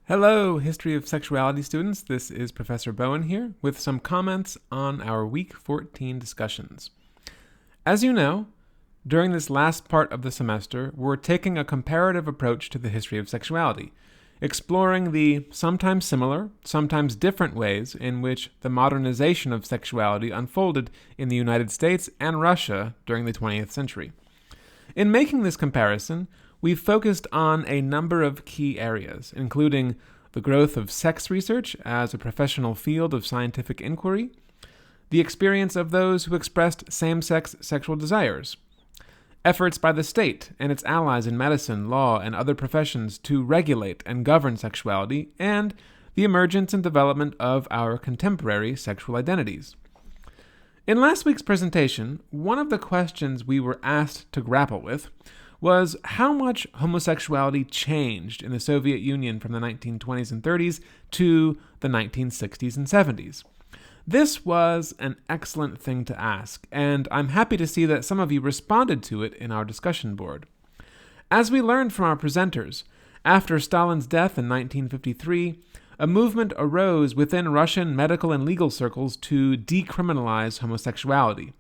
Hello, History of Sexuality students. This is Professor Bowen here with some comments on our Week 14 discussions. As you know, during this last part of the semester, we're taking a comparative approach to the history of sexuality, exploring the sometimes similar, sometimes different ways in which the modernization of sexuality unfolded in the United States and Russia during the 20th century. In making this comparison, we've focused on a number of key areas, including the growth of sex research as a professional field of scientific inquiry, the experience of those who expressed same-sex sexual desires, efforts by the state and its allies in medicine, law, and other professions to regulate and govern sexuality, and the emergence and development of our contemporary sexual identities. In last week's presentation, one of the questions we were asked to grapple with was how much homosexuality changed in the Soviet Union from the 1920s and 30s to the 1960s and 70s. This was an excellent thing to ask, and I'm happy to see that some of you responded to it in our discussion board. As we learned from our presenters, after Stalin's death in 1953, a movement arose within Russian medical and legal circles to decriminalize homosexuality.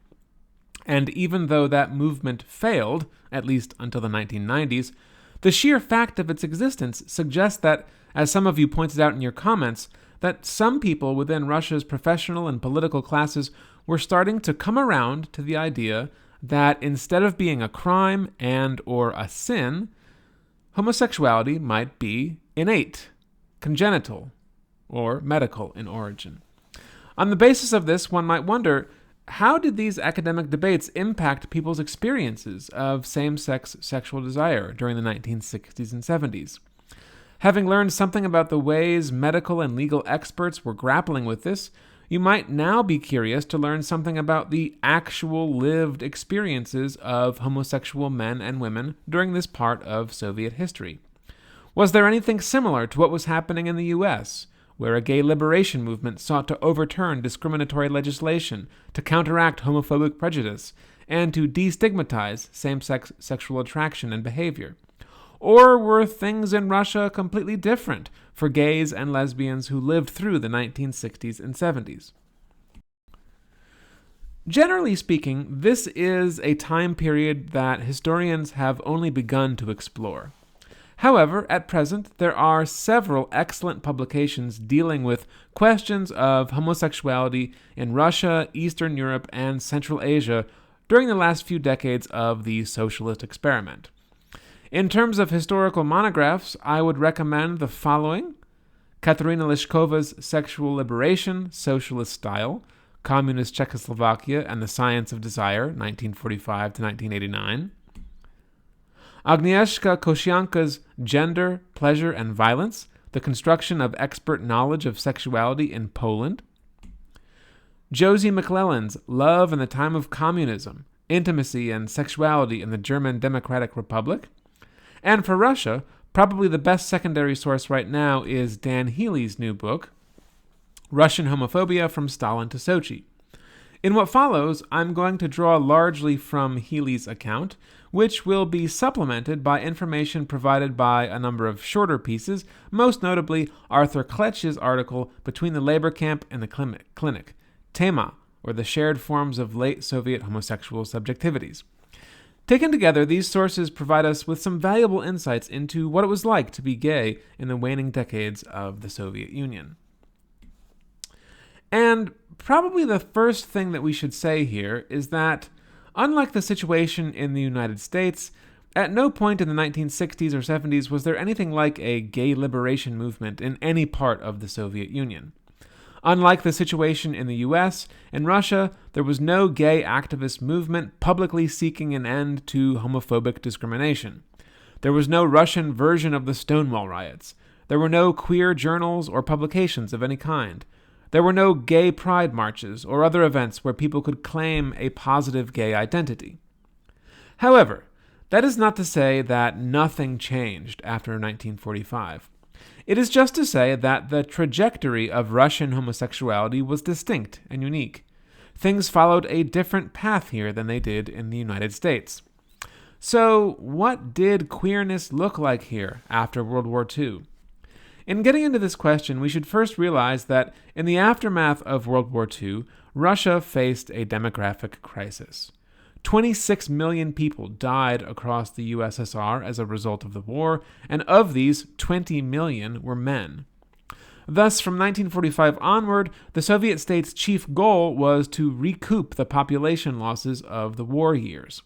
And even though that movement failed, at least until the 1990s, the sheer fact of its existence suggests that, as some of you pointed out in your comments, that some people within Russia's professional and political classes were starting to come around to the idea that instead of being a crime and/or a sin, homosexuality might be innate, congenital, or medical in origin. On the basis of this, one might wonder, how did these academic debates impact people's experiences of same-sex sexual desire during the 1960s and 70s? Having learned something about the ways medical and legal experts were grappling with this, you might now be curious to learn something about the actual lived experiences of homosexual men and women during this part of Soviet history. Was there anything similar to what was happening in the U.S., where a gay liberation movement sought to overturn discriminatory legislation, to counteract homophobic prejudice, and to destigmatize same-sex sexual attraction and behavior? Or were things in Russia completely different for gays and lesbians who lived through the 1960s and 70s? Generally speaking, this is a time period that historians have only begun to explore. However, at present, there are several excellent publications dealing with questions of homosexuality in Russia, Eastern Europe, and Central Asia during the last few decades of the socialist experiment. In terms of historical monographs, I would recommend the following: Katerina Lishkova's Sexual Liberation, Socialist Style, Communist Czechoslovakia and the Science of Desire, 1945 to 1989. Agnieszka Kosianka's Gender, Pleasure, and Violence, The Construction of Expert Knowledge of Sexuality in Poland. Josie McClellan's Love in the Time of Communism, Intimacy and Sexuality in the German Democratic Republic. And for Russia, probably the best secondary source right now is Dan Healy's new book, Russian Homophobia from Stalin to Sochi. In what follows, I'm going to draw largely from Healy's account, which will be supplemented by information provided by a number of shorter pieces, most notably Arthur Kletsch's article Between the Labor Camp and the Clinic, Tema, or the Shared Forms of Late Soviet Homosexual Subjectivities. Taken together, these sources provide us with some valuable insights into what it was like to be gay in the waning decades of the Soviet Union. And probably the first thing that we should say here is that, unlike the situation in the United States, at no point in the 1960s or 70s was there anything like a gay liberation movement in any part of the Soviet Union. Unlike the situation in the US, in Russia, there was no gay activist movement publicly seeking an end to homophobic discrimination. There was no Russian version of the Stonewall riots. There were no queer journals or publications of any kind. There were no gay pride marches or other events where people could claim a positive gay identity. However, that is not to say that nothing changed after 1945. It is just to say that the trajectory of Russian homosexuality was distinct and unique. Things followed a different path here than they did in the United States. So, what did queerness look like here after World War II? In getting into this question, we should first realize that in the aftermath of World War II, Russia faced a demographic crisis. 26 million people died across the USSR as a result of the war, and of these, 20 million were men. Thus, from 1945 onward, the Soviet state's chief goal was to recoup the population losses of the war years.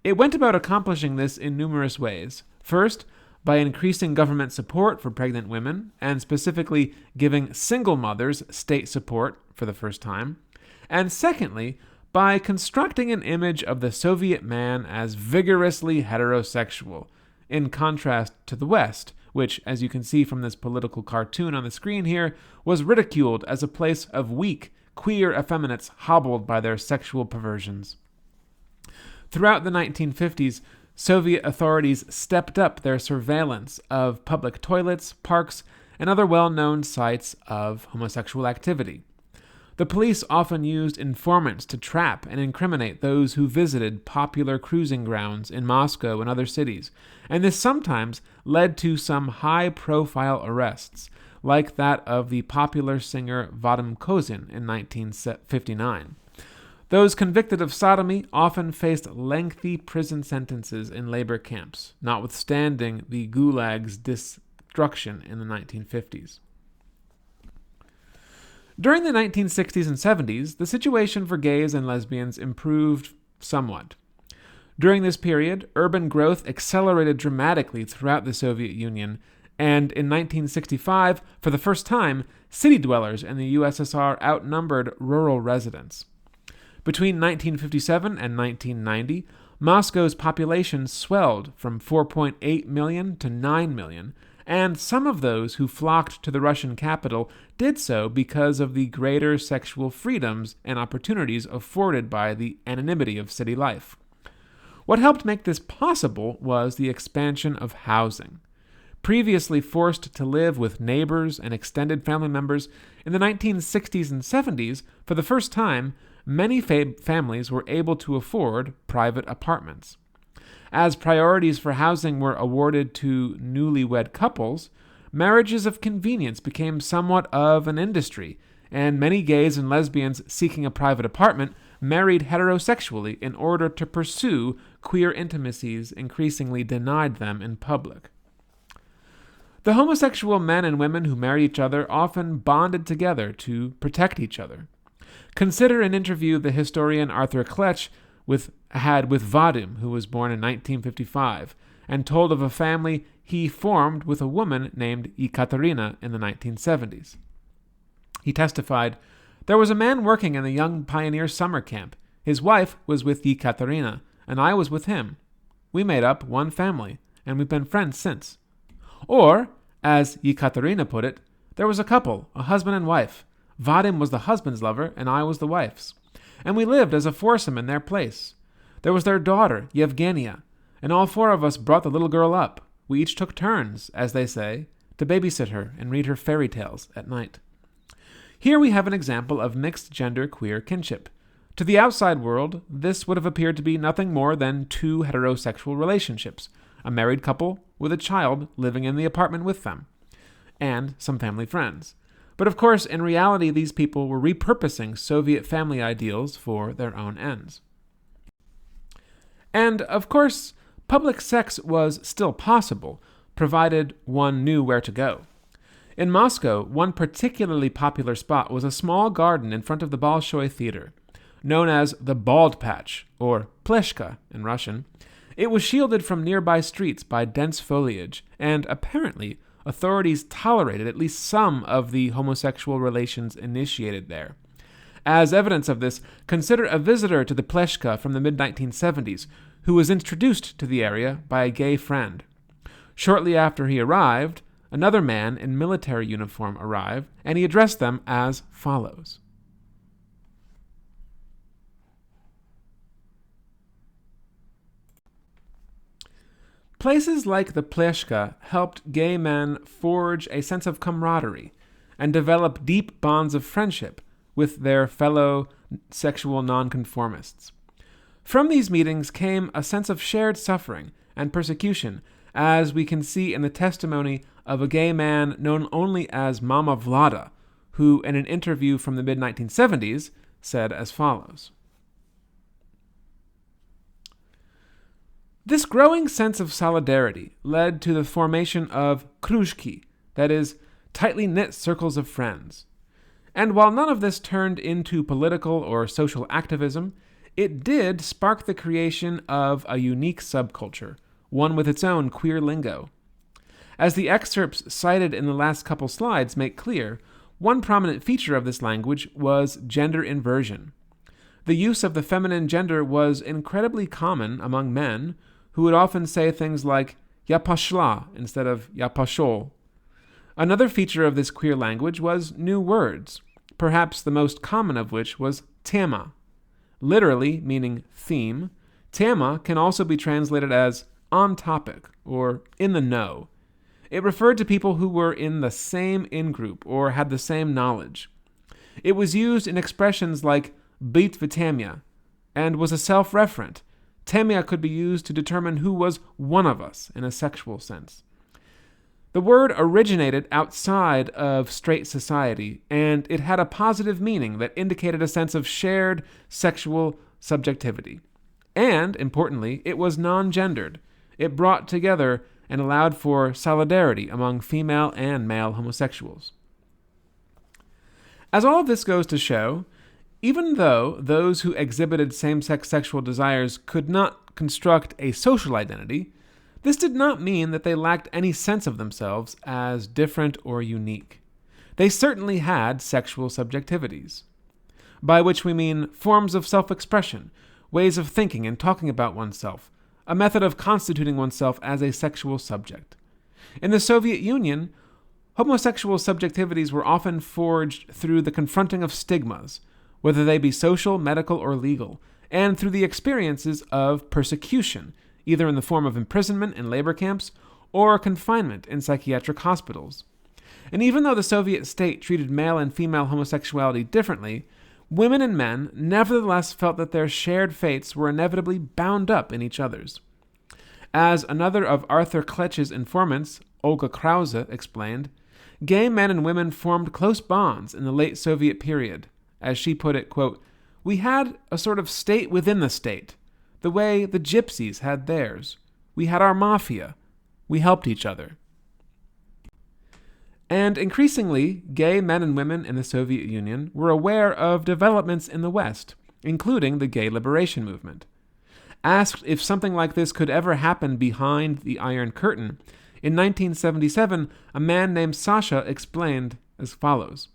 It went about accomplishing this in numerous ways. First, by increasing government support for pregnant women, and specifically giving single mothers state support for the first time. And secondly, by constructing an image of the Soviet man as vigorously heterosexual, in contrast to the West, which, as you can see from this political cartoon on the screen here, was ridiculed as a place of weak, queer effeminates hobbled by their sexual perversions. Throughout the 1950s, Soviet authorities stepped up their surveillance of public toilets, parks, and other well-known sites of homosexual activity. The police often used informants to trap and incriminate those who visited popular cruising grounds in Moscow and other cities, and this sometimes led to some high-profile arrests, like that of the popular singer Vadim Kozin in 1959. Those convicted of sodomy often faced lengthy prison sentences in labor camps, notwithstanding the Gulag's destruction in the 1950s. During the 1960s and 70s, the situation for gays and lesbians improved somewhat. During this period, urban growth accelerated dramatically throughout the Soviet Union, and in 1965, for the first time, city dwellers in the USSR outnumbered rural residents. Between 1957 and 1990, Moscow's population swelled from 4.8 million to 9 million, and some of those who flocked to the Russian capital did so because of the greater sexual freedoms and opportunities afforded by the anonymity of city life. What helped make this possible was the expansion of housing. Previously forced to live with neighbors and extended family members, in the 1960s and 70s, for the first time, many families were able to afford private apartments. As priorities for housing were awarded to newlywed couples, marriages of convenience became somewhat of an industry, and many gays and lesbians seeking a private apartment married heterosexually in order to pursue queer intimacies increasingly denied them in public. The homosexual men and women who married each other often bonded together to protect each other. Consider an interview the historian Arthur Kletch had with Vadim, who was born in 1955, and told of a family he formed with a woman named Ekaterina in the 1970s. He testified, "There was a man working in the Young Pioneer summer camp. His wife was with Ekaterina, and I was with him. We made up one family, and we've been friends since." Or, as Ekaterina put it, there was a couple, a husband and wife. Vadim was the husband's lover, and I was the wife's. And we lived as a foursome in their place. There was their daughter, Yevgenia, and all four of us brought the little girl up. We each took turns, as they say, to babysit her and read her fairy tales at night. Here we have an example of mixed-gender queer kinship. To the outside world, this would have appeared to be nothing more than two heterosexual relationships, a married couple with a child living in the apartment with them, and some family friends. But of course, in reality, these people were repurposing Soviet family ideals for their own ends. And, of course, public sex was still possible, provided one knew where to go. In Moscow, one particularly popular spot was a small garden in front of the Bolshoi Theater, known as the Bald Patch, or Pleshka in Russian. It was shielded from nearby streets by dense foliage, and apparently authorities tolerated at least some of the homosexual relations initiated there. As evidence of this, consider a visitor to the Pleshka from the mid-1970s who was introduced to the area by a gay friend. Shortly after he arrived, another man in military uniform arrived, and he addressed them as follows. Places like the Pleshka helped gay men forge a sense of camaraderie and develop deep bonds of friendship with their fellow sexual nonconformists. From these meetings came a sense of shared suffering and persecution as we can see in the testimony of a gay man known only as Mama Vlada, who, in an interview from the mid-1970s, said as follows. This growing sense of solidarity led to the formation of kruzhki, that is, tightly knit circles of friends. And while none of this turned into political or social activism, it did spark the creation of a unique subculture, one with its own queer lingo. As the excerpts cited in the last couple slides make clear, one prominent feature of this language was gender inversion. The use of the feminine gender was incredibly common among men, who would often say things like "ya pashla" instead of "ya pashol." Another feature of this queer language was new words, perhaps the most common of which was tema. Literally meaning theme, tema can also be translated as on topic or in the know. It referred to people who were in the same in-group or had the same knowledge. It was used in expressions like bit v'temya and was a self-referent. Temya could be used to determine who was one of us in a sexual sense. The word originated outside of straight society, and it had a positive meaning that indicated a sense of shared sexual subjectivity. And, importantly, it was non-gendered. It brought together and allowed for solidarity among female and male homosexuals. As all of this goes to show, even though those who exhibited same-sex sexual desires could not construct a social identity, this did not mean that they lacked any sense of themselves as different or unique. They certainly had sexual subjectivities, by which we mean forms of self-expression, ways of thinking and talking about oneself, a method of constituting oneself as a sexual subject. In the Soviet Union, homosexual subjectivities were often forged through the confronting of stigmas, whether they be social, medical, or legal, and through the experiences of persecution, either in the form of imprisonment in labor camps or confinement in psychiatric hospitals. And even though the Soviet state treated male and female homosexuality differently, women and men nevertheless felt that their shared fates were inevitably bound up in each other's. As another of Arthur Kletch's informants, Olga Krause, explained, gay men and women formed close bonds in the late Soviet period. As she put it, quote, "We had a sort of state within the state, the way the gypsies had theirs. We had our mafia. We helped each other." And increasingly, gay men and women in the Soviet Union were aware of developments in the West, including the gay liberation movement. Asked if something like this could ever happen behind the Iron Curtain, in 1977, a man named Sasha explained as follows.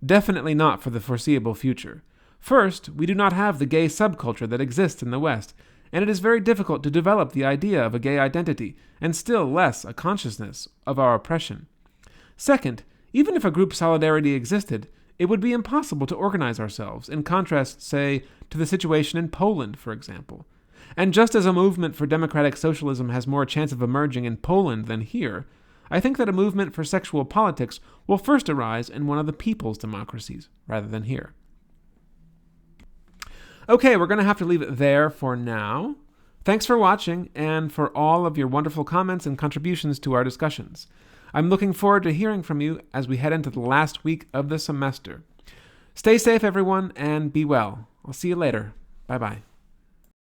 Definitely not for the foreseeable future. First, we do not have the gay subculture that exists in the West, and it is very difficult to develop the idea of a gay identity, and still less a consciousness of our oppression. Second, even if a group solidarity existed, it would be impossible to organize ourselves, in contrast, say, to the situation in Poland, for example. And just as a movement for democratic socialism has more chance of emerging in Poland than here, I think that a movement for sexual politics will first arise in one of the people's democracies, rather than here. Okay, we're going to have to leave it there for now. Thanks for watching, and for all of your wonderful comments and contributions to our discussions. I'm looking forward to hearing from you as we head into the last week of the semester. Stay safe, everyone, and be well. I'll see you later. Bye-bye.